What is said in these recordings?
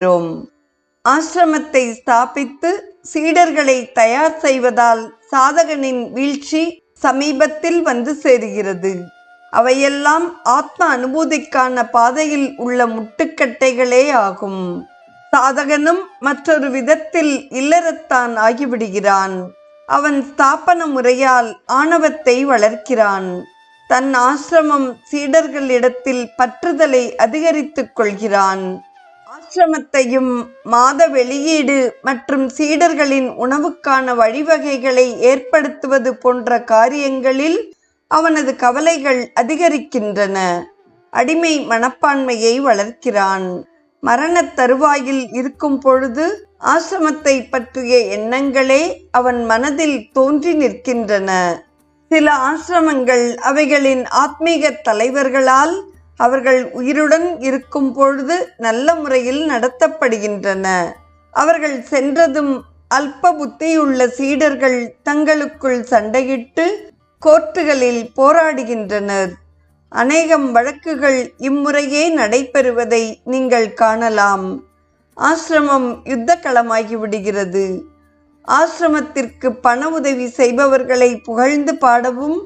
Rome. ஆசிரமத்தை ஸ்தாபித்து சீடர்களை தயார் செய்வதால் சாதகனின் வீழ்ச்சி சமீபத்தில் வந்து சேருகிறது. அவையெல்லாம் ஆத்ம அனுபூதிக்கான பாதையில் உள்ள முட்டுக்கட்டைகளே ஆகும். சாதகனும் மற்றொரு விதத்தில் இல்லறத்தான் ஆகிவிடுகிறான். அவன் ஸ்தாபன முறையால் ஆணவத்தை வளர்க்கிறான். தன் ஆசிரமம் சீடர்களிடத்தில் பற்றுதலை அதிகரித்துக் கொள்கிறான். ஆசிரமத்தையும் மாத வெளியீடு மற்றும் சீடர்களின் உணவுக்கான வழிவகைகளை ஏற்படுத்துவது போன்ற காரியங்களில் அவனது கவலைகள் அதிகரிக்கின்றன. அடிமை மனப்பான்மையை வளர்க்கிறான். மரணத் தருவாயில் இருக்கும் பொழுது ஆசிரமத்தை பற்றிய எண்ணங்களே அவன் மனதில் தோன்றி நிற்கின்றன. சில ஆசிரமங்கள் அவைகளின் ஆத்மீக தலைவர்களால் அவர்கள் உயிருடன் இருக்கும் பொழுது நல்ல முறையில் நடத்தப்படுகின்றன. அவர்கள் சென்றதும் அல்ப புத்தியுள்ள சீடர்கள் தங்களுக்குள் சண்டையிட்டு கோர்ட்டுகளில் போராடுகின்றனர். அநேகம் வழக்குகள் இம்முறையே நடைபெறுவதை நீங்கள் காணலாம். ஆசிரமம் யுத்த களமாகிவிடுகிறது. ஆசிரமத்திற்கு பண உதவி செய்பவர்களை புகழ்ந்து பாடவும்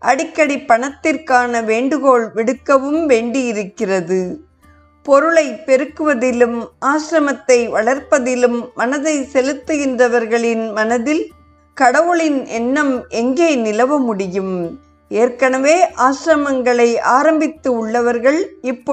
அடிக்கடி பணத்திற்கான வேண்டுகோள் விடுக்கவும் வேண்டியிருக்கிறது. பொருளை பெருக்குவதிலும் ஆசிரமத்தை வளர்ப்பதிலும் மனதை செலுத்துகின்றவர்களின் மனதில் கடவுளின் எண்ணம் எங்கே நிலவ முடியும்? ஏற்கனவே ஆசிரமங்களை ஆரம்பித்து உள்ளவர்கள் இப்போ